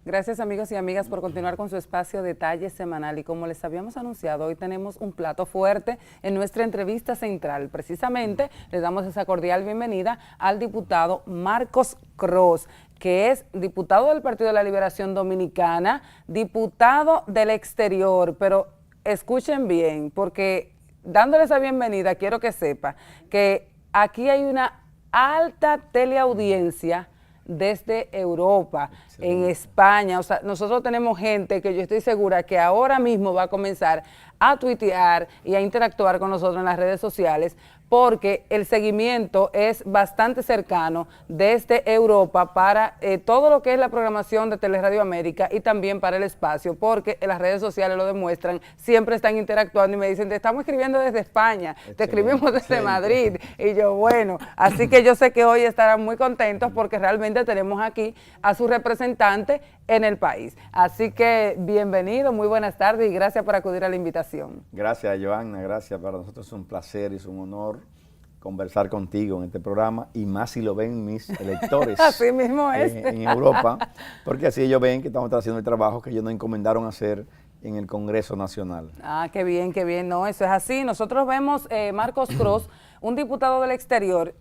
Gracias amigos y amigas por continuar con su espacio Detalle Semanal y como les habíamos anunciado, hoy tenemos un plato fuerte en nuestra entrevista central. Precisamente les damos esa cordial bienvenida al diputado Marcos Cross, que es diputado del Partido de la Liberación Dominicana, diputado del exterior, pero escuchen bien, porque dándole esa bienvenida quiero que sepa que aquí hay una alta teleaudiencia desde Europa, en España, o sea, nosotros tenemos gente que yo estoy segura que ahora mismo va a comenzar a tuitear y a interactuar con nosotros en las redes sociales, porque el seguimiento es bastante cercano desde Europa para todo lo que es la programación de Teleradio América y también para el espacio, porque en las redes sociales lo demuestran, siempre están interactuando y me dicen, te estamos escribiendo desde España, te escribimos desde Madrid, y yo, bueno, así que yo sé que hoy estarán muy contentos porque realmente tenemos aquí a su representante en el país. Así que bienvenido, muy buenas tardes y gracias por acudir a la invitación. Gracias, Joanna, gracias. Para nosotros es un placer y es un honor conversar contigo en este programa, y más si lo ven mis electores así mismo es. En Europa, porque así ellos ven que estamos haciendo el trabajo que ellos nos encomendaron hacer en el Congreso Nacional. Ah, qué bien, no, eso es así. Nosotros vemos Marcos Cross, un diputado del exterior,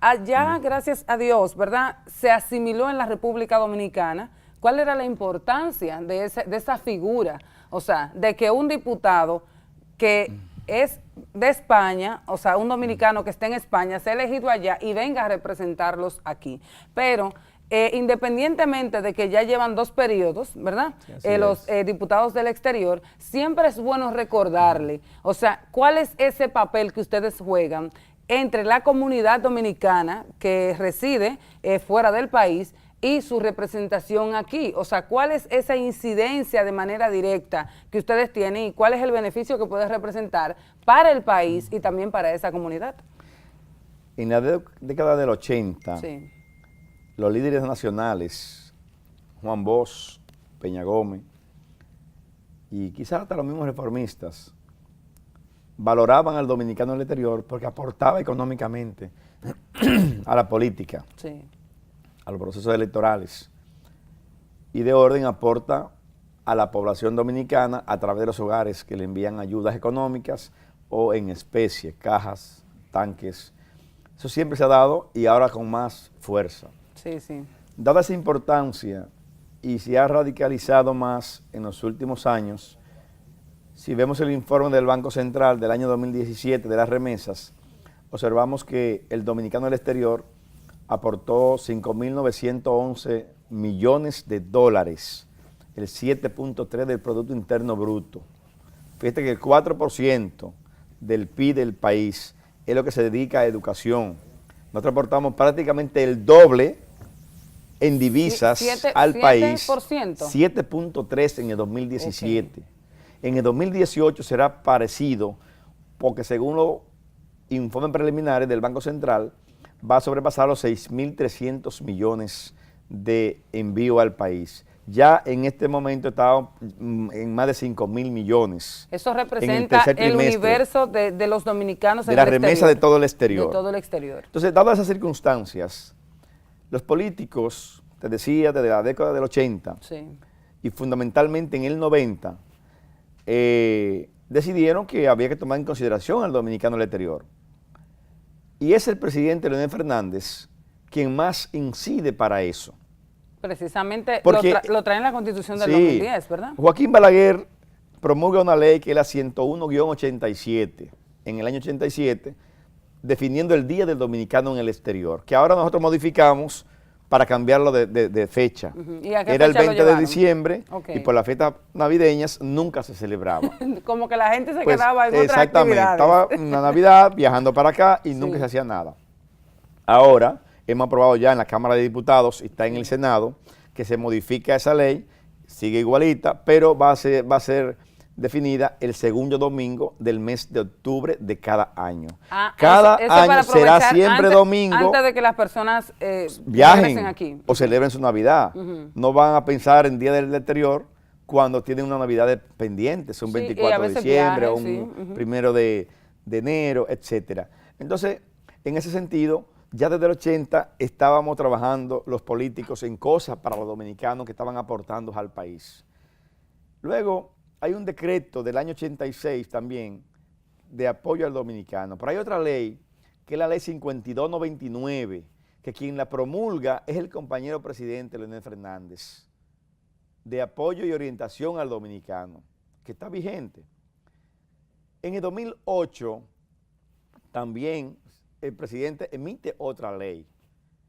allá, gracias a Dios, ¿verdad?, se asimiló en la República Dominicana. ¿Cuál era la importancia de esa figura? O sea, de que un diputado que es de España, o sea, un dominicano que esté en España, sea elegido allá y venga a representarlos aquí. Pero independientemente de que ya llevan 2 periodos, ¿verdad? Sí, los diputados del exterior, siempre es bueno recordarle, o sea, ¿cuál es ese papel que ustedes juegan entre la comunidad dominicana que reside fuera del país y su representación aquí? O sea, ¿cuál es esa incidencia de manera directa que ustedes tienen y cuál es el beneficio que puede representar para el país y también para esa comunidad? En la década del 80, sí, los líderes nacionales, Juan Bosch, Peña Gómez, y quizás hasta los mismos reformistas, valoraban al dominicano del exterior porque aportaba económicamente a la política. Sí, a los procesos electorales, y de orden aporta a la población dominicana a través de los hogares que le envían ayudas económicas o en especie, cajas, tanques. Eso siempre se ha dado y ahora con más fuerza. sí, sí. Dada esa importancia y se ha radicalizado más en los últimos años, si vemos el informe del Banco Central del año 2017 de las remesas, observamos que el dominicano del exterior aportó 5.911 millones de dólares, el 7.3 del Producto Interno Bruto. Fíjate que el 4% del PIB del país es lo que se dedica a educación. Nosotros aportamos prácticamente el doble en divisas al país, 7.3 en el 2017. Okay. En el 2018 será parecido, porque según los informes preliminares del Banco Central, va a sobrepasar los 6.300 millones de envío al país. Ya en este momento está en más de 5.000 millones. Eso representa el universo de los dominicanos de la remesa de todo el exterior. De todo el exterior. Entonces, dadas esas circunstancias, los políticos, te decía, desde la década del 80 sí, y fundamentalmente en el 90, decidieron que había que tomar en consideración al dominicano del exterior. Y es el presidente Leonel Fernández quien más incide para eso. Precisamente porque, lo trae en la Constitución del sí, 2010, ¿verdad? Joaquín Balaguer promulga una ley que es la 101-87 en el año 87, definiendo el Día del Dominicano en el Exterior, que ahora nosotros modificamos para cambiarlo de fecha. ¿Y a qué Era fecha el 20 de diciembre, okay, y por las fiestas navideñas nunca se celebraba. Como que la gente se quedaba en otras actividades. Exactamente, estaba en la Navidad viajando para acá y sí, nunca se hacía nada. Ahora hemos aprobado ya en la Cámara de Diputados y está en el Senado que se modifica esa ley, sigue igualita, pero va a ser definida el segundo domingo del mes de octubre de cada año. Cada año será siempre domingo. Antes de que las personas viajen aquí o celebren su Navidad. No van a pensar en Día del Exterior cuando tienen una Navidad pendiente, un 24 de diciembre, o un 1 de enero, etcétera. Entonces, en ese sentido, ya desde el 80 estábamos trabajando los políticos en cosas para los dominicanos que estaban aportando al país. Luego hay un decreto del año 86 también de apoyo al dominicano, pero hay otra ley, que es la ley 5299, que quien la promulga es el compañero presidente Leonel Fernández, de apoyo y orientación al dominicano, que está vigente. En el 2008 también el presidente emite otra ley,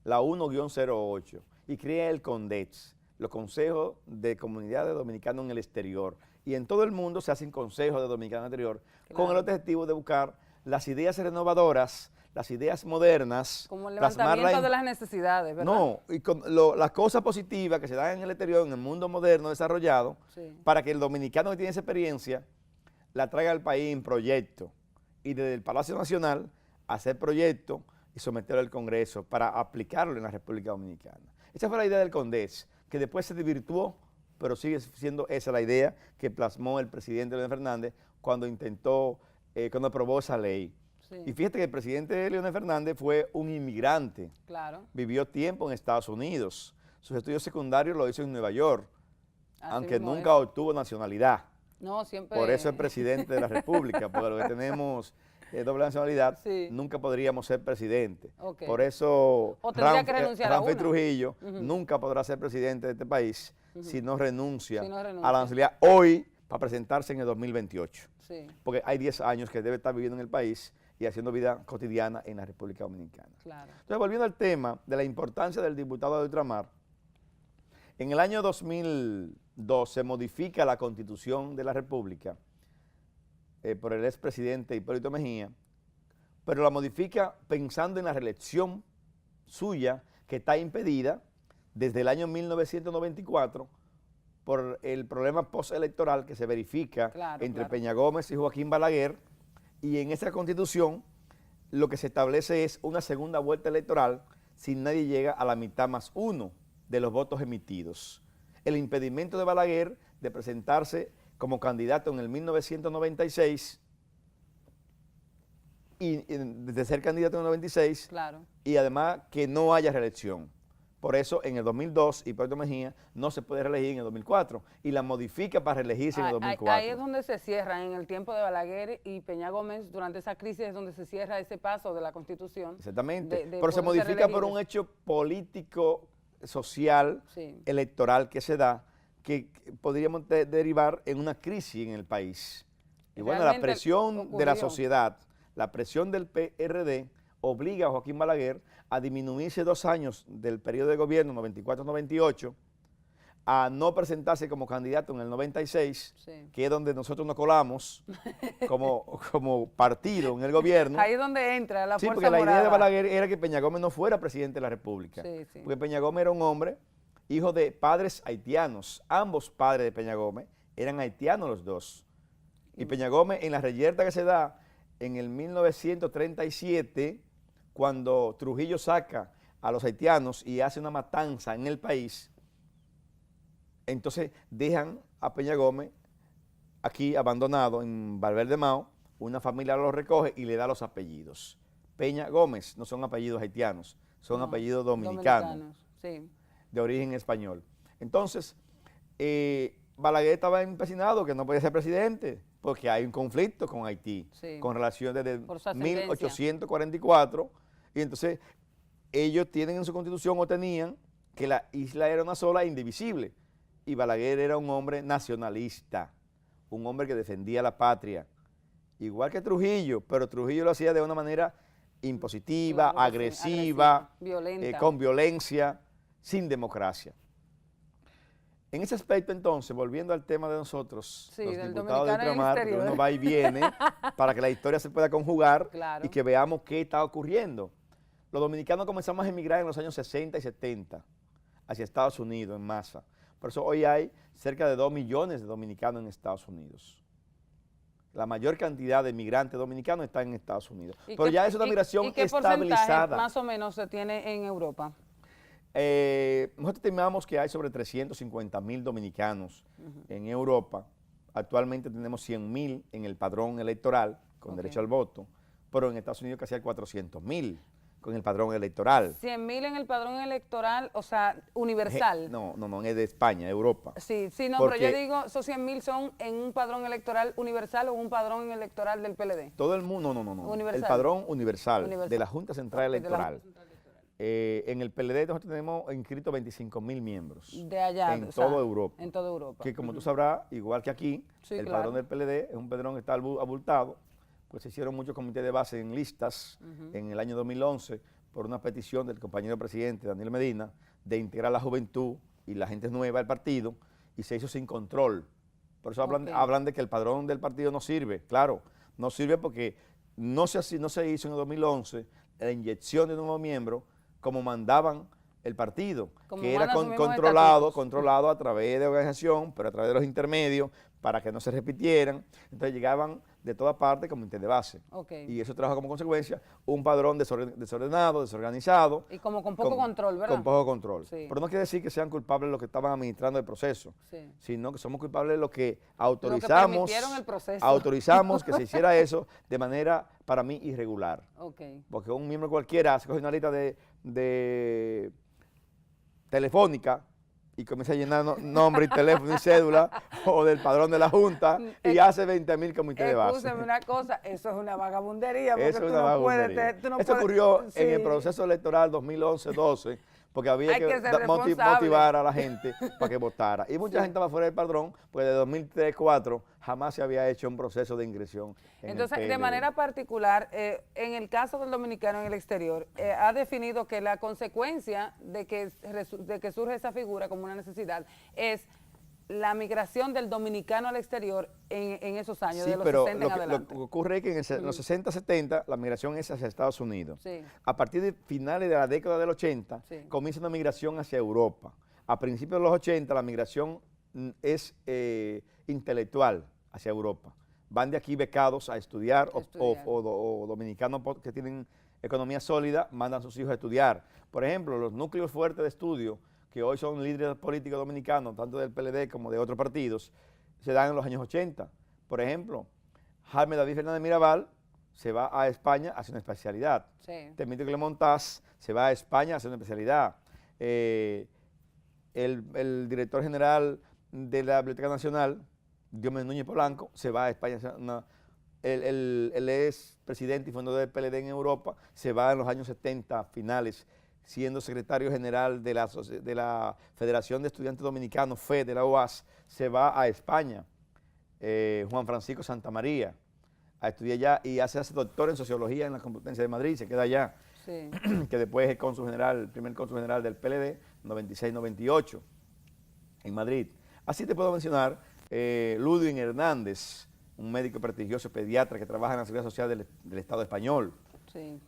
la 1-08, y crea el CONDEX, los consejos de comunidades dominicanos en el exterior. Y en todo el mundo se hacen consejos de dominicanos en el exterior, claro, con el objetivo de buscar las ideas renovadoras, las ideas modernas. Como el levantamiento de las necesidades, ¿verdad? No, y con las cosas positivas que se dan en el exterior, en el mundo moderno desarrollado, sí, para que el dominicano que tiene esa experiencia la traiga al país en proyecto. Y desde el Palacio Nacional hacer proyectos y someterlo al Congreso para aplicarlo en la República Dominicana. Esa fue la idea del CONDEX, que después se desvirtuó, pero sigue siendo esa la idea que plasmó el presidente Leonel Fernández cuando cuando aprobó esa ley. Sí. Y fíjate que el presidente Leonel Fernández fue un inmigrante, claro, vivió tiempo en Estados Unidos, sus estudios secundarios los hizo en Nueva York, aunque nunca obtuvo nacionalidad. No, siempre. Por eso es presidente de la República, porque lo que tenemos doble nacionalidad, sí, nunca podríamos ser presidente. Okay. Por eso Ramfis Trujillo nunca podrá ser presidente de este país si no renuncia a la nacionalidad hoy para presentarse en el 2028. Sí. Porque hay 10 años que debe estar viviendo en el país y haciendo vida cotidiana en la República Dominicana. Claro. Entonces, volviendo al tema de la importancia del diputado de ultramar, en el año 2002 se modifica la Constitución de la República por el expresidente Hipólito Mejía, pero la modifica pensando en la reelección suya, que está impedida desde el año 1994 por el problema postelectoral que se verifica entre Peña Gómez y Joaquín Balaguer, y en esa Constitución lo que se establece es una segunda vuelta electoral si nadie llega a la mitad más uno de los votos emitidos. El impedimento de Balaguer de presentarse como candidato en el 1996 y de ser candidato en el 96, claro, y además que no haya reelección. Por eso en el 2002 Hipólito Mejía no se puede reelegir en el 2004 y la modifica para reelegirse en el 2004. Ahí es donde se cierra, en el tiempo de Balaguer y Peña Gómez, durante esa crisis es donde se cierra ese paso de la Constitución. Exactamente, pero se modifica por un hecho político, social, sí, electoral que se da, que podríamos derivar en una crisis en el país. Y bueno, la presión de la sociedad, la presión del PRD, obliga a Joaquín Balaguer a disminuirse 2 años del periodo de gobierno 94-98, a no presentarse como candidato en el 96, sí, que es donde nosotros nos colamos como partido en el gobierno. Ahí es donde entra la fuerza porque la morada. idea de Balaguer era que Peña Gómez no fuera presidente de la República, sí, sí, porque Peña Gómez era un hombre, hijo de padres haitianos, ambos padres de Peña Gómez eran haitianos los dos, y Peña Gómez en la reyerta que se da en el 1937, cuando Trujillo saca a los haitianos y hace una matanza en el país, entonces dejan a Peña Gómez aquí abandonado en Valverde Mao, una familia lo recoge y le da los apellidos. Peña Gómez no son apellidos haitianos, son apellidos dominicanos, sí, de origen español. Entonces, Balaguer estaba empecinado que no podía ser presidente porque hay un conflicto con Haití, sí, con relación desde 1844, y entonces ellos tienen en su constitución o tenían que la isla era una sola e indivisible, y Balaguer era un hombre nacionalista, un hombre que defendía la patria, igual que Trujillo, pero Trujillo lo hacía de una manera impositiva, claro, agresiva, violenta, con violencia, sin democracia. En ese aspecto, entonces, volviendo al tema de nosotros, sí, los diputados de ultramar, que uno va y viene para que la historia se pueda conjugar, claro, y que veamos qué está ocurriendo. Los dominicanos comenzamos a emigrar en los años 60 y 70 hacia Estados Unidos en masa. Por eso hoy hay cerca de 2 millones de dominicanos en Estados Unidos. La mayor cantidad de migrantes dominicanos está en Estados Unidos. Pero ya es una migración estabilizada. ¿Y qué porcentaje más o menos se tiene en Europa? Nosotros estimamos que hay sobre 350.000 dominicanos en Europa. Actualmente tenemos 100.000 en el padrón electoral con derecho al voto, pero en Estados Unidos casi hay 400.000. con el padrón electoral. 100.000 en el padrón electoral, o sea, universal. No, es de España, Europa. Sí, no, Porque pero yo digo, esos 100.000 son en un padrón electoral universal o un padrón electoral del PLD. Todo el mundo, no. Universal. El padrón universal de la Junta Central Ok, de la Electoral. Junta Central Electoral. En el PLD nosotros tenemos inscritos 25.000 miembros. De allá, En o sea, toda Europa. En toda Europa. Que como tú sabrás, igual que aquí, Sí, el claro. padrón del PLD es un padrón que está abultado, pues se hicieron muchos comités de base en listas en el año 2011 por una petición del compañero presidente Danilo Medina de integrar la juventud y la gente nueva al partido, y se hizo sin control. Por eso hablan de que el padrón del partido no sirve. Claro, no sirve porque no se hizo en el 2011 la inyección de nuevos miembros como mandaban el partido, Como que era mandan sus mismos controlado a través de organización, pero a través de los intermedios, para que no se repitieran. Entonces llegaban de todas partes comités de base. Okay. Y eso trajo como consecuencia un padrón desordenado, desorganizado. Y como con poco control, ¿verdad? Con poco control. Sí. Pero no quiere decir que sean culpables los que estaban administrando el proceso, sí, sino que somos culpables de los que autorizamos, permitieron el proceso. autorizamos que se hiciera eso de manera, para mí, irregular. Okay. Porque un miembro cualquiera se coge una lista de telefónica y comienza a llenar nombre y teléfono y cédula o del padrón de la Junta y hace 20.000 comités de base. Escúchame una cosa, eso es una vagabundería. Porque Eso es tú una no vagabundería. puedes, Esto ocurrió sí, en el proceso electoral 2011-12, porque había que ser responsable. motivar a la gente para que votara. Y mucha gente va fuera del padrón, pues de 2003-2004 jamás se había hecho un proceso de inscripción. Entonces, de manera particular, en el caso del dominicano en el exterior, ha definido que la consecuencia de que surge esa figura como una necesidad es la migración del dominicano al exterior en esos años, sí, de los pero 60 en adelante. lo que ocurre es que en los 60-70 la migración es hacia Estados Unidos. Sí. A partir de finales de la década del 80 comienza una migración hacia Europa. A principios de los 80 la migración es intelectual hacia Europa. Van de aquí becados a estudiar. O dominicanos que tienen economía sólida mandan a sus hijos a estudiar. Por ejemplo, los núcleos fuertes de estudio que hoy son líderes políticos dominicanos, tanto del PLD como de otros partidos, se dan en los años 80. Por ejemplo, Jaime David Fernández Mirabal se va a España a hacer una especialidad. Sí. Temito Clemontaz se va a España a hacer una especialidad. El director general de la Biblioteca Nacional, Diomedes Núñez Polanco, se va a España. Él es presidente y fundador del PLD en Europa, se va en los años 70 finales, siendo secretario general de la Federación de Estudiantes Dominicanos, FED, de la UAS, se va a España. Juan Francisco Santamaría, a estudiar allá y hace doctor en Sociología en la Complutense de Madrid, se queda allá. Sí. Que después es el primer cónsul general del PLD, 96-98, en Madrid. Así te puedo mencionar Ludwig Hernández, un médico prestigioso pediatra que trabaja en la Seguridad Social del Estado español. Sí.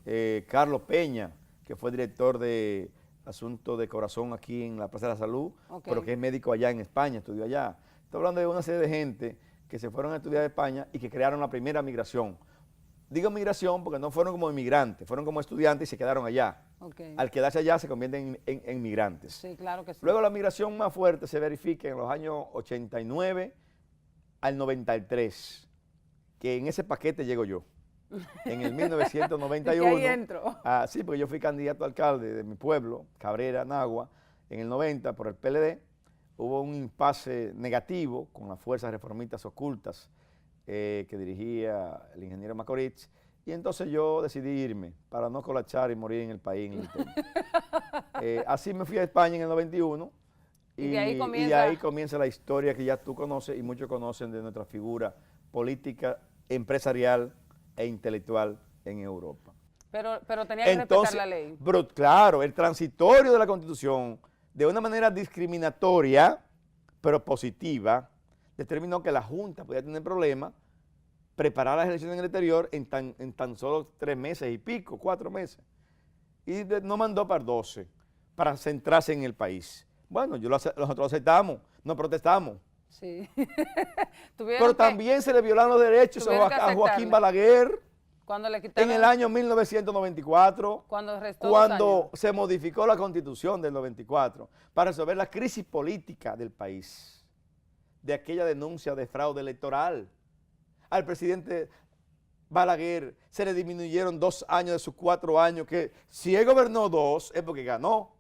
Carlos Peña, que fue director de Asuntos de Corazón aquí en la Plaza de la Salud, pero que es médico allá en España, estudió allá. Estoy hablando de una serie de gente que se fueron a estudiar a España y que crearon la primera migración. Digo migración porque no fueron como inmigrantes, fueron como estudiantes y se quedaron allá. Al quedarse allá se convierten en migrantes. Sí, claro que sí. Luego la migración más fuerte se verifica en los años 89 al 93, que en ese paquete llego yo. En el 1991. ¿Y ahí entro? Sí, porque yo fui candidato a alcalde de mi pueblo, Cabrera, Nagua, en el 90 por el PLD. Hubo un impasse negativo con las fuerzas reformistas ocultas que dirigía el ingeniero Macorich, y entonces yo decidí irme para no colapsar y morir en el país. Así me fui a España en el 91 y de ahí comienza la historia que ya tú conoces y muchos conocen de nuestra figura política, empresarial e intelectual en Europa. Pero tenía que respetar la ley. Pero claro, el transitorio de la Constitución, de una manera discriminatoria, pero positiva, determinó que la Junta podía tener problemas, preparar las elecciones en el exterior en tan solo 3 meses y pico, 4 meses. Y no mandó para 12, para centrarse en el país. Bueno, nosotros aceptamos, no protestamos. Sí. Pero también se le violaron los derechos a Joaquín Balaguer cuando le quitaron, en el año 1994, cuando se modificó la Constitución del 94 para resolver la crisis política del país, de aquella denuncia de fraude electoral. Al presidente Balaguer se le disminuyeron 2 años de sus 4 años, que si él gobernó 2 es porque ganó.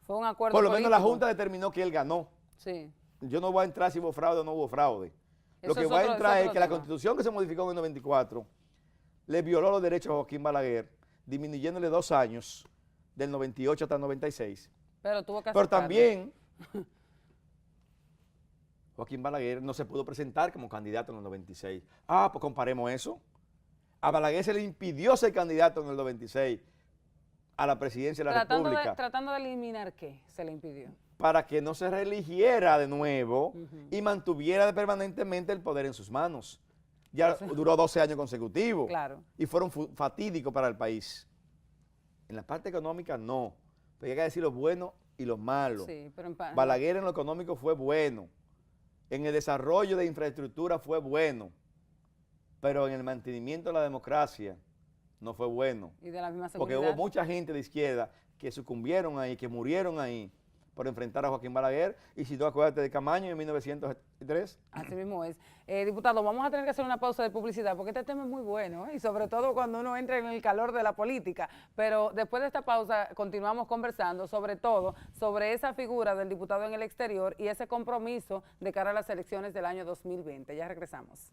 Fue un acuerdo Por lo menos la político. Junta determinó que él ganó. Sí. Yo no voy a entrar si hubo fraude o no hubo fraude. Lo Eso que es voy a otro- entrar es es otro que la tema. Constitución que se modificó en el 94 le violó los derechos a Joaquín Balaguer, disminuyéndole 2 años, del 98 hasta el 96. Pero tuvo que Pero aceptarlo. también Joaquín Balaguer no se pudo presentar como candidato en el 96. Ah, pues comparemos eso. A Balaguer se le impidió ser candidato en el 96 a la presidencia de la República Tratando de eliminar qué se le impidió. para que no se reeligiera de nuevo y mantuviera permanentemente el poder en sus manos. Ya duró 12 años consecutivos Claro. y fueron fatídicos para el país. En la parte económica no, pero hay que decir lo bueno y lo malo. Sí, pero Balaguer en lo económico fue bueno, en el desarrollo de infraestructura fue bueno, pero en el mantenimiento de la democracia no fue bueno. y de la misma Porque seguridad. hubo mucha gente de izquierda que sucumbieron ahí, que murieron ahí por enfrentar a Joaquín Balaguer. Y si tú acuérdate de Camaño en 1903. Así mismo es. Diputado, vamos a tener que hacer una pausa de publicidad porque este tema es muy bueno, y sobre todo cuando uno entra en el calor de la política. Pero después de esta pausa continuamos conversando sobre todo sobre esa figura del diputado en el exterior y ese compromiso de cara a las elecciones del año 2020. Ya regresamos.